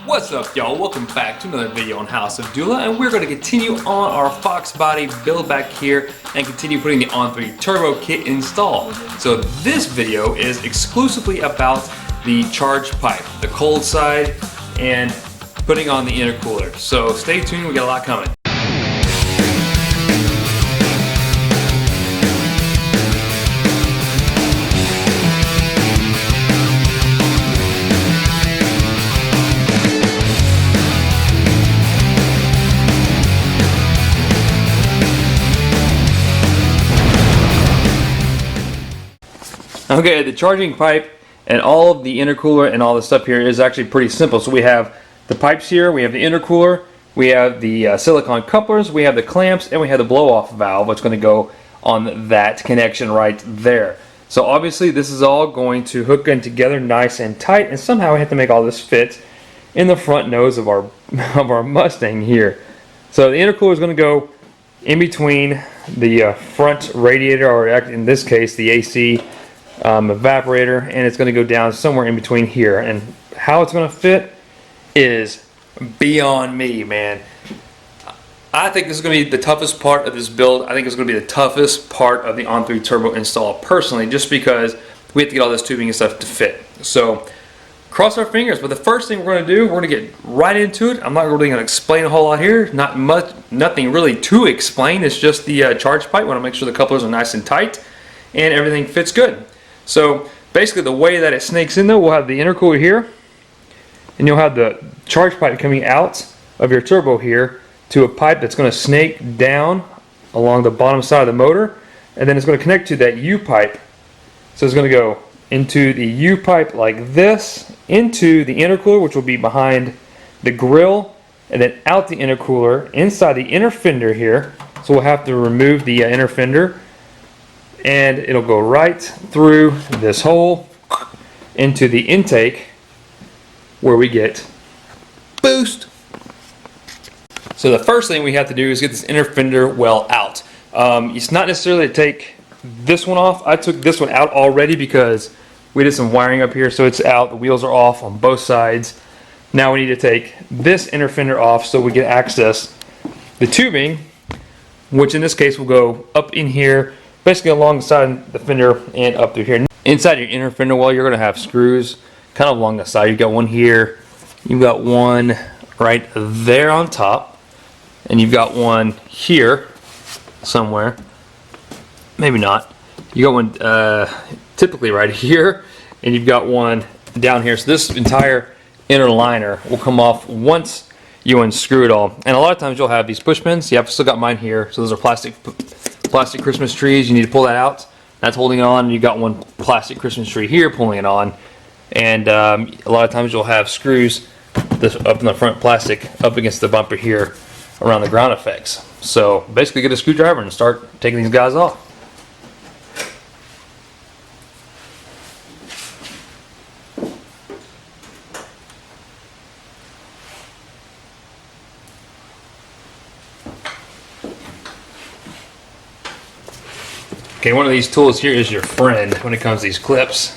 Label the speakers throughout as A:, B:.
A: What's up, y'all? Welcome back to another video on House of Dula, and we're going to continue on our FOXBODY build back here and continue putting the On3 turbo kit install. So this video is exclusively about the charge pipe, the cold side, and putting on the intercooler. So stay tuned, we got a lot coming. Okay, the charging pipe and all of the intercooler and all the stuff here is actually pretty simple. So we have the pipes here, we have the intercooler, we have the silicone couplers, we have the clamps, and we have the blow-off valve, which is going to go on that connection right there. So obviously this is all going to hook in together nice and tight, and somehow we have to make all this fit in the front nose of our Mustang here. So the intercooler is going to go in between the front radiator, or in this case the AC evaporator, and it's going to go down somewhere in between here. And how it's going to fit is beyond me, man. I think this is going to be the toughest part of this build. I think it's going to be the toughest part of the On3 turbo install personally, just because we have to get all this tubing and stuff to fit. So cross our fingers. But the first thing we're going to do, we're going to get right into it. I'm not really going to explain a whole lot here. Nothing really to explain. It's just the charge pipe. We want to make sure the couplers are nice and tight and everything fits good. So basically the way that it snakes in, though, we'll have the intercooler here, and you'll have the charge pipe coming out of your turbo here to a pipe that's going to snake down along the bottom side of the motor, and then it's going to connect to that U pipe. So it's going to go into the U pipe like this, into the intercooler, which will be behind the grill, and then out the intercooler inside the inner fender here. So we'll have to remove the inner fender, and it'll go right through this hole into the intake where we get boost. So the first thing we have to do is get this inner fender well out. It's not necessarily to take this one off. I took this one out already because we did some wiring up here, so it's out. The wheels are off on both sides. Now we need to take this inner fender off so we can access the tubing, which in this case will go up in here, basically alongside the fender and up through here. Inside your inner fender well, you're going to have screws kind of along the side. You've got one here, you've got one right there on top, and you've got one here somewhere. Maybe not. You got one typically right here, and you've got one down here. So this entire inner liner will come off once you unscrew it all. And a lot of times you'll have these push pins. I've still got mine here. So those are plastic Christmas trees. You need to pull that out. That's holding it on. You got one plastic Christmas tree here pulling it on. And a lot of times you'll have screws up in the front plastic up against the bumper here around the ground effects. So basically get a screwdriver and start taking these guys off. Okay, one of these tools here is your friend when it comes to these clips.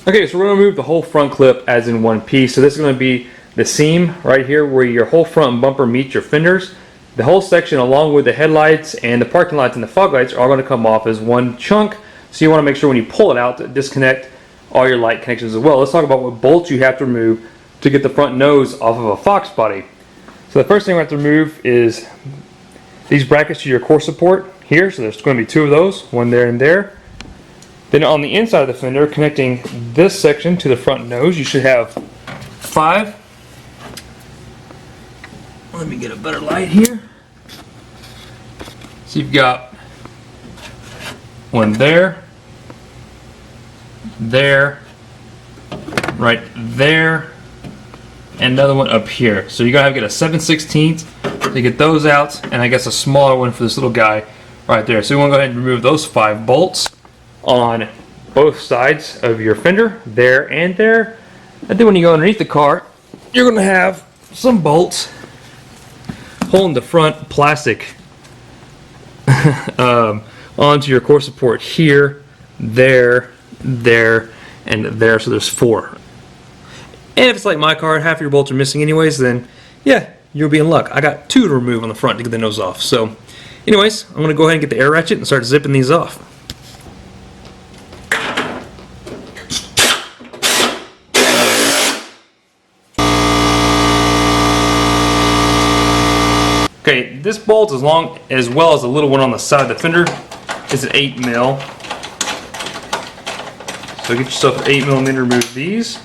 A: Okay, so we're going to remove the whole front clip as in one piece. So this is going to be the seam right here where your whole front bumper meets your fenders. The whole section along with the headlights and the parking lights and the fog lights are all going to come off as one chunk. So you want to make sure when you pull it out to disconnect all your light connections as well. Let's talk about what bolts you have to remove to get the front nose off of a FOXBODY. So the first thing we have to remove is these brackets to your core support here. So there's going to be two of those, one there and there. Then on the inside of the fender, connecting this section to the front nose, you should have 5. Let me get a better light here. So you've got one there, right there, and another one up here. So you're going to have to get a 7/16 to get those out, and I guess a smaller one for this little guy right there. So you want to go ahead and remove those 5 bolts on both sides of your fender, there and there. And then when you go underneath the car, you're going to have some bolts holding the front plastic onto your core support here, there, there, and there. So there's 4. And if it's like my car, half your bolts are missing anyways, then yeah, you'll be in luck. I got 2 to remove on the front to get the nose off. So anyways, I'm going to go ahead and get the air ratchet and start zipping these off. Okay, this bolt, as well as the little one on the side of the fender, is an 8mm. So get yourself an 8mm, remove these.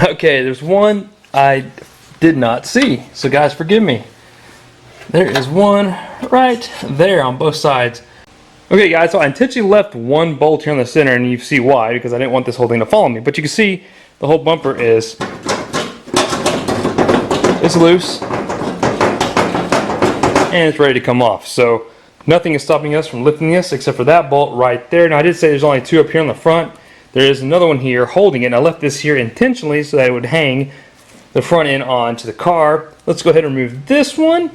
A: Okay, there's one I did not see, so guys, forgive me. There is one right there on both sides. Okay guys, so I intentionally left one bolt here in the center, and you see why, because I didn't want this whole thing to follow me. But you can see the whole bumper is loose and it's ready to come off. So nothing is stopping us from lifting this except for that bolt right there. Now I did say there's only 2 up here on the front. There is another one here holding it, and I left this here intentionally so that it would hang the front end onto the car. Let's go ahead and remove this one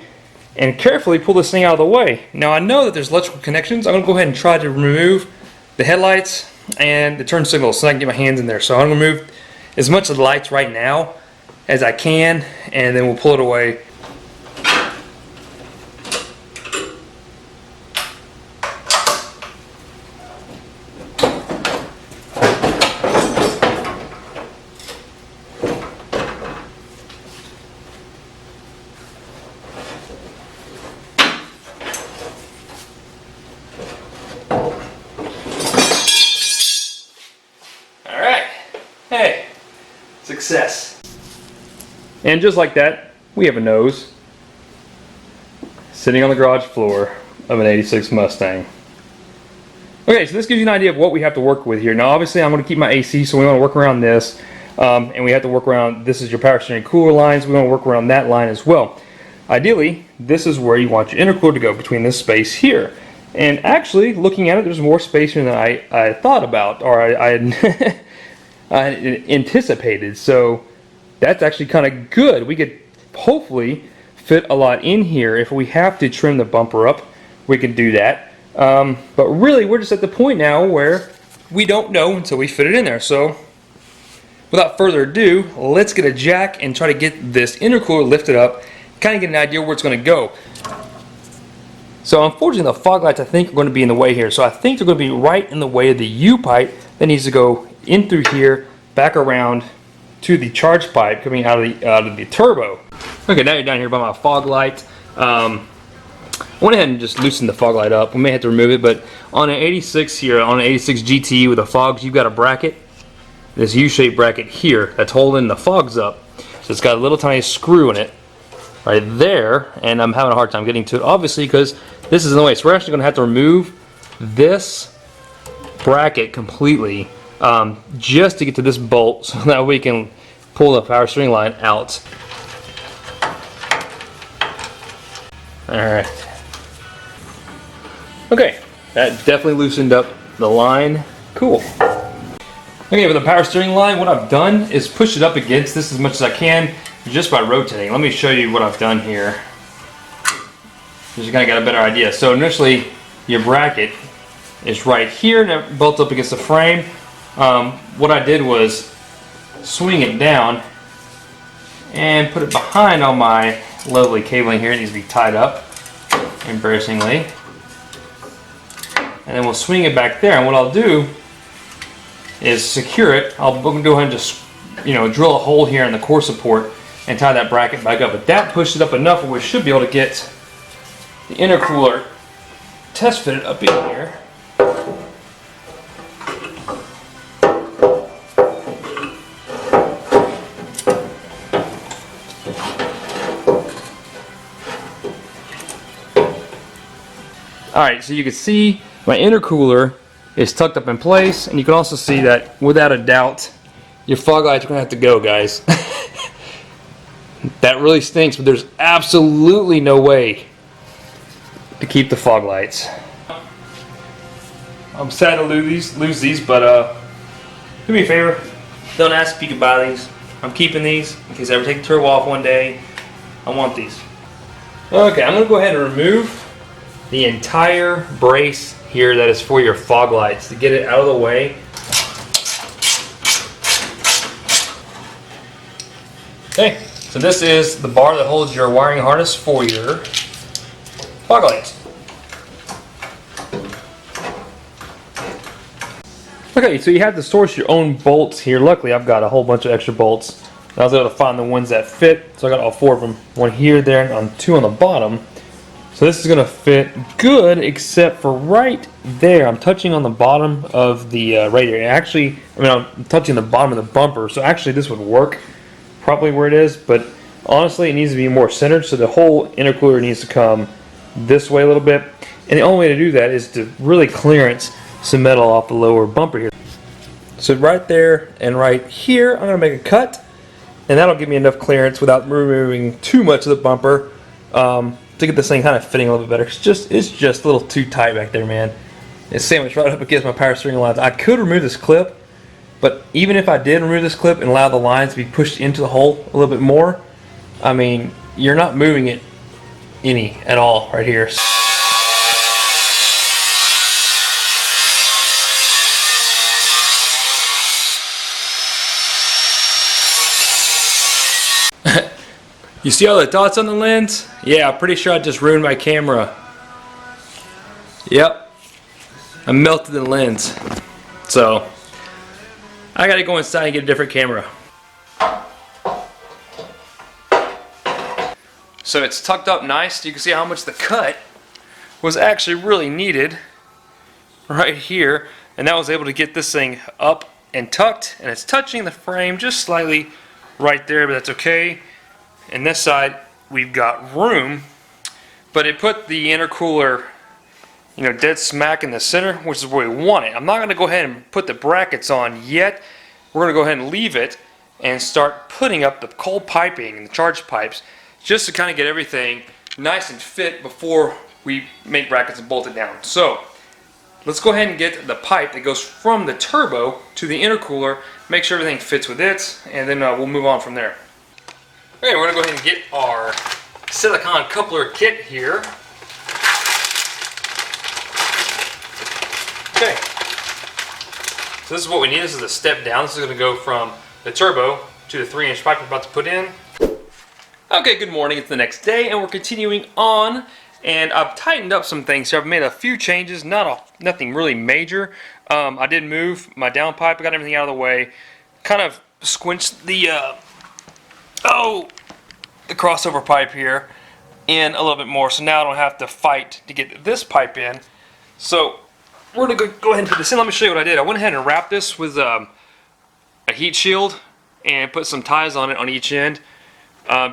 A: and carefully pull this thing out of the way. Now I know that there's electrical connections. I'm going to go ahead and try to remove the headlights and the turn signals so I can get my hands in there. So I'm going to remove as much of the lights right now as I can, and then we'll pull it away. Hey, success. And just like that, we have a nose sitting on the garage floor of an 86 Mustang. Okay, so this gives you an idea of what we have to work with here. Now obviously I'm going to keep my AC, so we want to work around this. And we have to work around, this is your power steering cooler lines, we want to work around that line as well. Ideally, this is where you want your intercooler to go, between this space here. And actually, looking at it, there's more space here than I thought about, or I had anticipated. So that's actually kind of good. We could hopefully fit a lot in here. If we have to trim the bumper up, we can do that. But really, we're just at the point now where we don't know until we fit it in there. So without further ado, let's get a jack and try to get this intercooler lifted up, kind of get an idea where it's going to go. So unfortunately, the fog lights I think are going to be in the way here. So I think they're going to be right in the way of the U-pipe that needs to go in through here, back around to the charge pipe coming out of the turbo. Okay, now you're down here by my fog light. I went ahead and just loosened the fog light up. We may have to remove it, but on an 86 here, on an 86 GT with the fogs, you've got a bracket, this U-shaped bracket here that's holding the fogs up. So it's got a little tiny screw in it right there, and I'm having a hard time getting to it, obviously, because this is in the way. So we're actually going to have to remove this bracket completely just to get to this bolt so that we can pull the power steering line out. Alright. Okay, that definitely loosened up the line. Cool. Okay, with the power steering line, what I've done is push it up against this as much as I can just by rotating. Let me show you what I've done here, so you kind of got a better idea. So initially, your bracket is right here and it bolts up against the frame. What I did was swing it down and put it behind all my lovely cabling here. It needs to be tied up, embarrassingly. And then we'll swing it back there, and what I'll do is secure it. I'll go ahead and just, drill a hole here in the core support and tie that bracket back up. But that pushed it up enough where we should be able to get the intercooler test fitted up in here. Alright, so you can see my intercooler is tucked up in place, and you can also see that without a doubt your fog lights are gonna have to go, guys. That really stinks, but there's absolutely no way to keep the fog lights. I'm sad to lose these, but do me a favor, don't ask if you can buy these. I'm keeping these in case I ever take the turbo off one day. I want these. Okay, I'm gonna go ahead and remove the entire brace here that is for your fog lights to get it out of the way. Okay, so this is the bar that holds your wiring harness for your fog lights. Okay, so you have to source your own bolts here. Luckily, I've got a whole bunch of extra bolts. I was able to find the ones that fit, so I got all 4 of them. 1 here, there, and 2 on the bottom. So this is going to fit good, except for right there. I'm touching on the bottom of the radiator. Actually, I'm touching the bottom of the bumper, so actually this would work probably where it is, but honestly it needs to be more centered, so the whole intercooler needs to come this way a little bit. And the only way to do that is to really clearance some metal off the lower bumper here. So right there and right here, I'm going to make a cut, and that'll give me enough clearance without removing too much of the bumper to get this thing kind of fitting a little bit better. It's just a little too tight back there, man. It's sandwiched right up against my power steering lines. I could remove this clip, but even if I did remove this clip and allow the lines to be pushed into the hole a little bit more, I mean, you're not moving it any at all right here. You see all the dots on the lens? Yeah, I'm pretty sure I just ruined my camera. Yep, I melted the lens. So, I gotta go inside and get a different camera. So it's tucked up nice. You can see how much the cut was actually really needed right here. And that was able to get this thing up and tucked, and it's touching the frame just slightly right there, but that's okay. And this side we've got room, but it put the intercooler, you know, dead smack in the center, which is where we want it. I'm not going to go ahead and put the brackets on yet. We're going to go ahead and leave it and start putting up the cold piping and the charge pipes just to kind of get everything nice and fit before we make brackets and bolt it down. So let's go ahead and get the pipe that goes from the turbo to the intercooler, make sure everything fits with it, and then we'll move on from there. Okay, we're going to go ahead and get our silicone coupler kit here. Okay, so this is what we need. This is a step down. This is going to go from the turbo to the 3-inch pipe we're about to put in. Okay, good morning. It's the next day, and we're continuing on. And I've tightened up some things here. I've made a few changes, nothing really major. I did move my down pipe. I got everything out of the way. Kind of squinched the the crossover pipe here in a little bit more, so now I don't have to fight to get this pipe in. So we're going to go ahead and put this in. Let me show you what I did. I went ahead and wrapped this with a heat shield and put some ties on it on each end,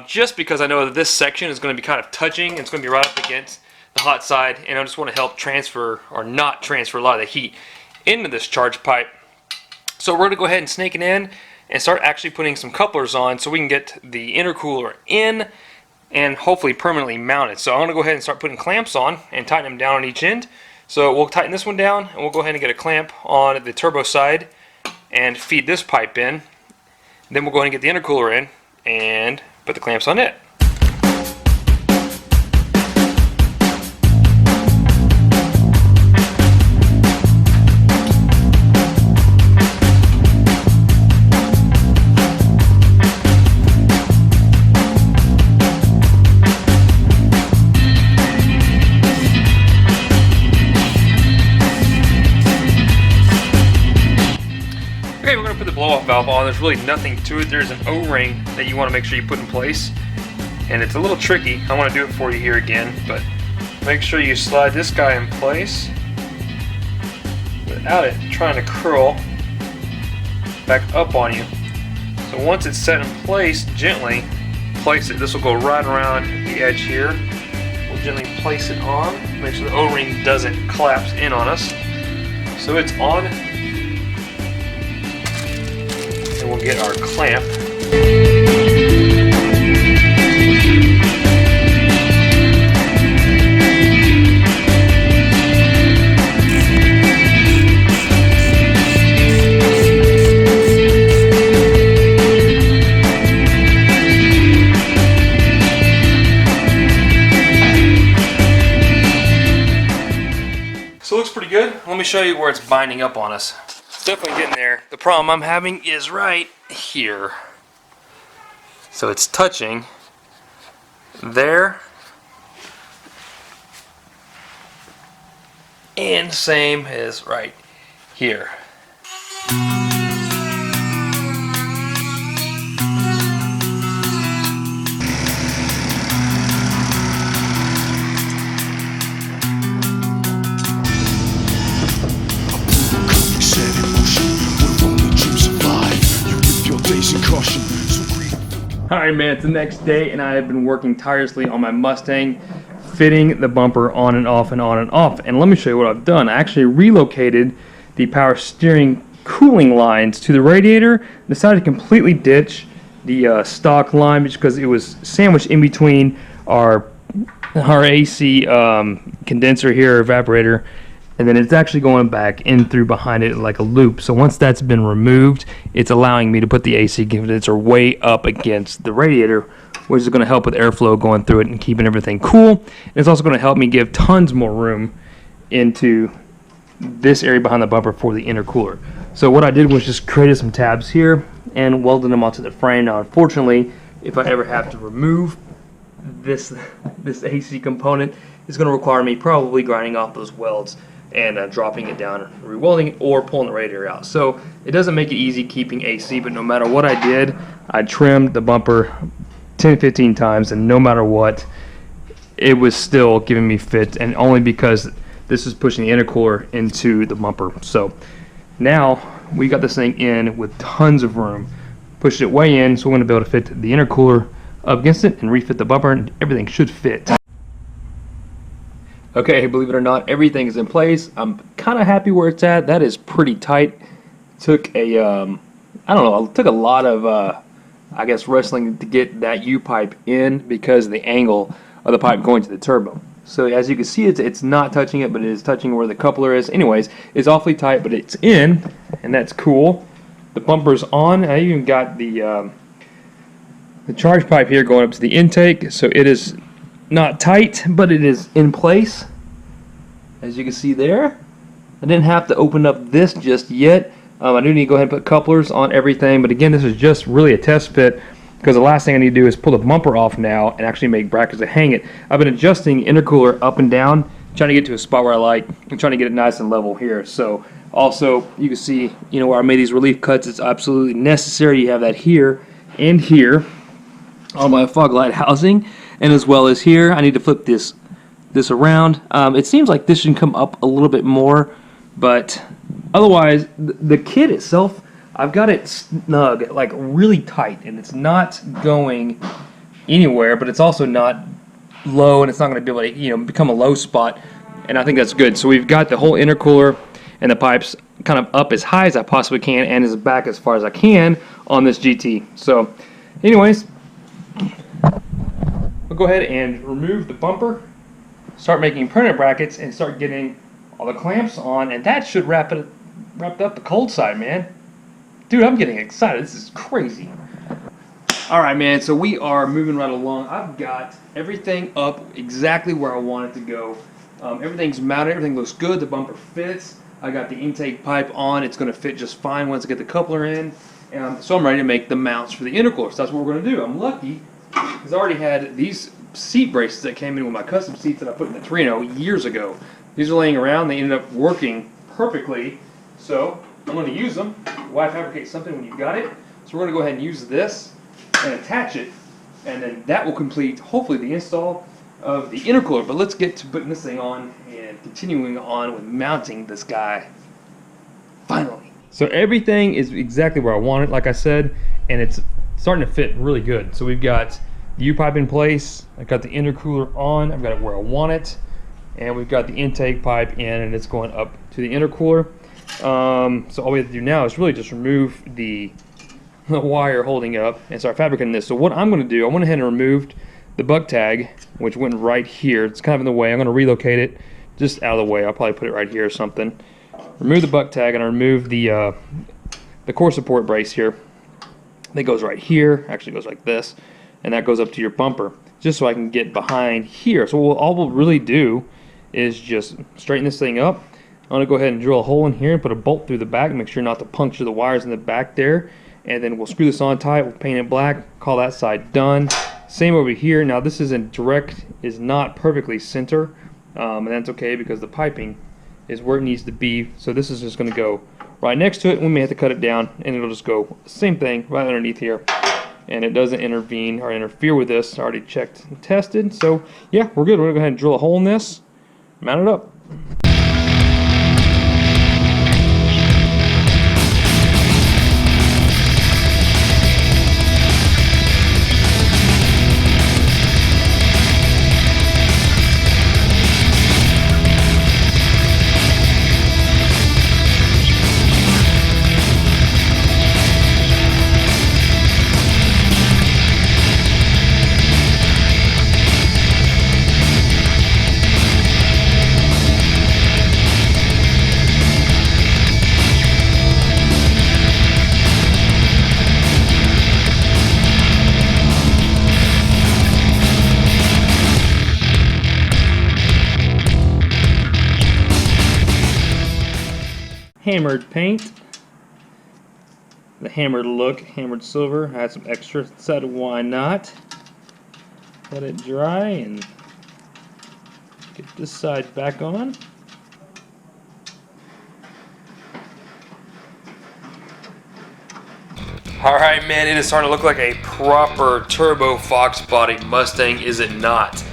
A: just because I know that this section is going to be kind of touching. It's going to be right up against the hot side, and I just want to help transfer or not transfer a lot of the heat into this charge pipe. So we're going to go ahead and snake it in and start actually putting some couplers on so we can get the intercooler in and hopefully permanently mounted. So I'm going to go ahead and start putting clamps on and tighten them down on each end. So we'll tighten this one down, and we'll go ahead and get a clamp on the turbo side and feed this pipe in. Then we'll go ahead and get the intercooler in and put the clamps on it. Blow-off valve on. There's really nothing to it. There's an O-ring that you want to make sure you put in place, and it's a little tricky. I want to do it for you here again, but make sure you slide this guy in place without it trying to curl back up on you. So once it's set in place, gently place it. This will go right around the edge here. We'll gently place it on, make sure the O-ring doesn't collapse in on us. So it's on, and we'll get our clamp. So it looks pretty good. Let me show you where it's binding up on us. It's definitely getting there. The problem I'm having is right here. So it's touching there, and same as right here. Alright man, it's the next day and I have been working tirelessly on my Mustang, fitting the bumper on and off and on and off. And let me show you what I've done. I actually relocated the power steering cooling lines to the radiator. Decided to completely ditch the stock line because it was sandwiched in between our AC condenser here, evaporator, and then it's actually going back in through behind it like a loop. So once that's been removed, it's allowing me to put the AC condenser way up against the radiator, which is going to help with airflow going through it and keeping everything cool. And it's also going to help me give tons more room into this area behind the bumper for the intercooler. So what I did was just created some tabs here and welded them onto the frame. Now unfortunately, if I ever have to remove this AC component, it's going to require me probably grinding off those welds and dropping it down, re-welding it, or pulling the radiator out. So it doesn't make it easy keeping AC, but no matter what I did, I trimmed the bumper 10-15 times, and no matter what, it was still giving me fit, and only because this is pushing the intercooler into the bumper. So now we got this thing in with tons of room, pushed it way in, so we're going to be able to fit the intercooler up against it and refit the bumper, and everything should fit. Okay, believe it or not, everything is in place. I'm kind of happy where it's at. That is pretty tight. Took a, I don't know, it took a lot of, I guess, wrestling to get that U-pipe in because of the angle of the pipe going to the turbo. So as you can see, it's not touching it, but it is touching where the coupler is. Anyways, it's awfully tight, but it's in, and that's cool. The bumper's on. I even got the charge pipe here going up to the intake, so it is not tight, but it is in place, as you can see there. I didn't have to open up this just yet. I do need to go ahead and put couplers on everything, but again, this is just really a test fit because the last thing I need to do is pull the bumper off now and actually make brackets to hang it. I've been adjusting intercooler up and down, trying to get to a spot where I like, and trying to get it nice and level here. So also, you can see, you know, where I made these relief cuts, it's absolutely necessary. You have that here and here on my fog light housing. And as well as here, I need to flip this around. It seems like this should come up a little bit more, but otherwise, the kit itself, I've got it snug, like really tight, and it's not going anywhere, but it's also not low, and it's not going to be able to, you know, become a low spot, and I think that's good. So we've got the whole intercooler and the pipes kind of up as high as I possibly can, and as back as far as I can on this GT. So, anyways, we'll go ahead and remove the bumper, start making printed brackets, and start getting all the clamps on, and that should wrap up the cold side, man. Dude, I'm getting excited. This is crazy. Alright, man, so we are moving right along. I've got everything up exactly where I want it to go. Everything's mounted. Everything looks good. The bumper fits. I got the intake pipe on. It's going to fit just fine once I get the coupler in. So I'm ready to make the mounts for the intercooler. So that's what we're going to do. I'm lucky because I already had these seat braces that came in with my custom seats that I put in the Torino years ago. These are laying around. They ended up working perfectly. So I'm going to use them. Why fabricate something when you've got it? So we're going to go ahead and use this and attach it. And then that will complete, hopefully, the install of the intercooler. But let's get to putting this thing on and continuing on with mounting this guy. Finally. So everything is exactly where I want it, like I said, and it's starting to fit really good. So we've got the U-pipe in place. I've got the intercooler on. I've got it where I want it. And we've got the intake pipe in, and it's going up to the intercooler. So all we have to do now is really just remove the wire holding up and start fabricating this. So what I'm going to do, I went ahead and removed the buck tag, which went right here. It's kind of in the way. I'm going to relocate it just out of the way. I'll probably put it right here or something. Remove the buck tag, and I remove the core support brace here. That goes right here. Actually goes like this, and that goes up to your bumper, just so I can get behind here. So all we'll really do is just straighten this thing up. I'm going to go ahead and drill a hole in here and put a bolt through the back, make sure not to puncture the wires in the back there, and then we'll screw this on tight. We'll paint it black, call that side done. Same over here. Now this is not perfectly center, and that's okay because the piping is where it needs to be. So this is just going to go right next to it. We may have to cut it down, and it'll just go same thing right underneath here, and it doesn't intervene or interfere with this. I already checked and tested. So yeah, we're good. We're gonna go ahead and drill a hole in this, mount it up. Hammered paint, the hammered look, hammered silver. I had some extra, decided why not. Let it dry and get this side back on. Alright man, it is starting to look like a proper turbo FOXBODY Mustang, is it not?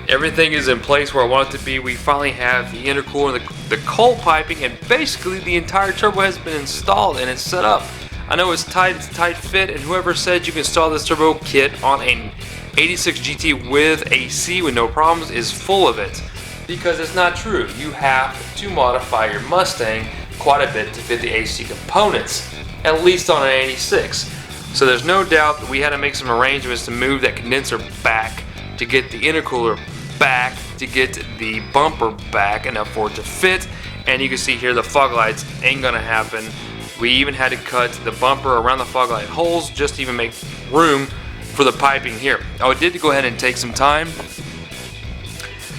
A: Everything is in place where I want it to be. We finally have the intercooler, the cold piping, and basically the entire turbo has been installed and it's set up. I know it's tight fit, and whoever said you can install this turbo kit on an 86 GT with AC with no problems is full of it. Because it's not true. You have to modify your Mustang quite a bit to fit the AC components, at least on an 86. So there's no doubt that we had to make some arrangements to move that condenser back, to get the intercooler back, to get the bumper back enough for it to fit. And you can see here the fog lights ain't gonna happen. We even had to cut the bumper around the fog light holes just to even make room for the piping here. I did go ahead and take some time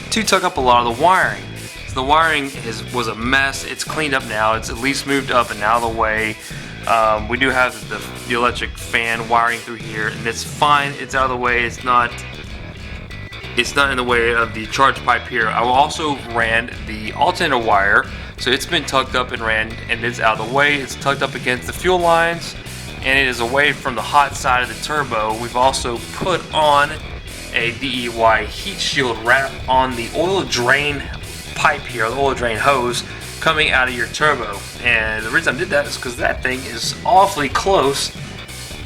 A: to tuck up a lot of the wiring. So the wiring was a mess. It's cleaned up now. It's at least moved up and out of the way. We do have the electric fan wiring through here, and it's fine. It's out of the way. It's not in the way of the charge pipe here. I also ran the alternator wire, so it's been tucked up and ran, and it's out of the way. It's tucked up against the fuel lines, and it is away from the hot side of the turbo. We've also put on a DEY heat shield wrap on the oil drain pipe here, the oil drain hose coming out of your turbo. And the reason I did that is because that thing is awfully close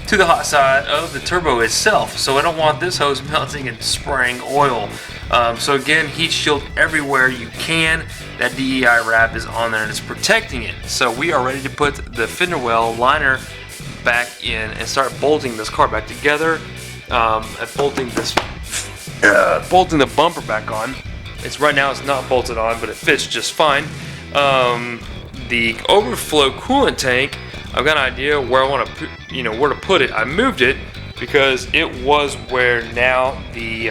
A: to the hot side of the turbo itself, so I don't want this hose melting and spraying oil. So again, heat shield everywhere you can. That DEI wrap is on there and it's protecting it. So we are ready to put the fender well liner back in and start bolting this car back together. Bolting the bumper back on. Right now it's not bolted on, but it fits just fine. The overflow coolant tank, I've got an idea where I want to where to put it. I moved it because it was where now the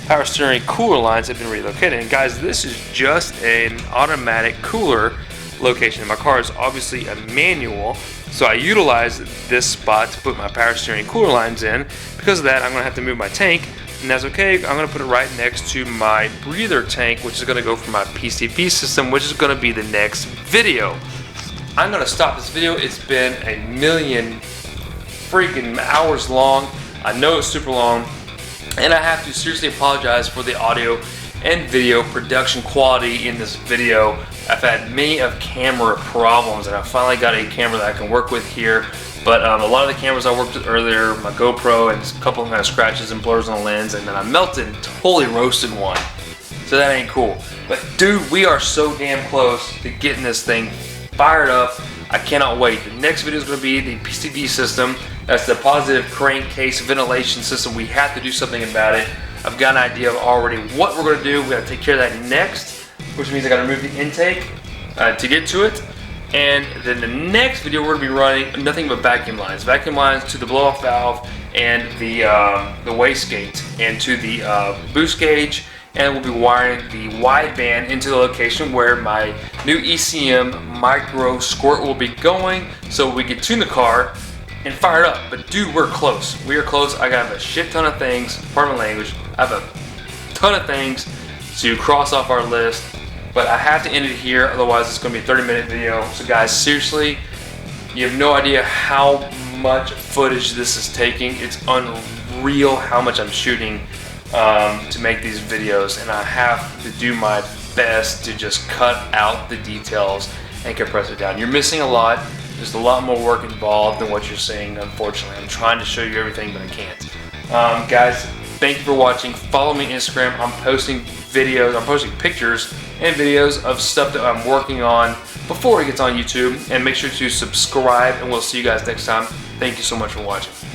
A: power steering cooler lines have been relocated. And guys, this is just an automatic cooler location. My car is obviously a manual, so I utilize this spot to put my power steering cooler lines in. Because of that, I'm going to have to move my tank, and that's okay. I'm going to put it right next to my breather tank, which is going to go for my PCP system, which is going to be the next video. I'm going to stop this video. It's been a million freaking hours long. I know it's super long, and I have to seriously apologize for the audio and video production quality in this video. I've had many of camera problems, and I finally got a camera that I can work with here. But a lot of the cameras I worked with earlier, my GoPro, and a couple of kind of scratches and blurs on the lens, and then I melted and totally roasted one. So that ain't cool. But dude, we are so damn close to getting this thing fired up. I cannot wait. The next video is going to be the PCV system. That's the positive crankcase ventilation system. We have to do something about it. I've got an idea of already what we're going to do. We're going to take care of that next, which means I got to remove the intake to get to it. And then the next video we're going to be running nothing but vacuum lines to the blow-off valve and the wastegate and to the boost gauge. And we'll be wiring the wideband into the location where my new ECM micro squirt will be going, so we can tune the car and fire it up. But dude, we're close. We are close. I got a shit ton of things, pardon my language, I have a ton of things to cross off our list, but I have to end it here, otherwise it's going to be a 30-minute video. So guys, seriously, you have no idea how much footage this is taking. It's unreal how much I'm shooting to make these videos, and I have to do my best to just cut out the details and compress it down. You're missing a lot. There's a lot more work involved than what you're seeing, unfortunately. I'm trying to show you everything, but I can't. Guys, thank you for watching. Follow me on Instagram. I'm posting videos, I'm posting pictures and videos of stuff that I'm working on before it gets on YouTube. And make sure to subscribe, and we'll see you guys next time. Thank you so much for watching.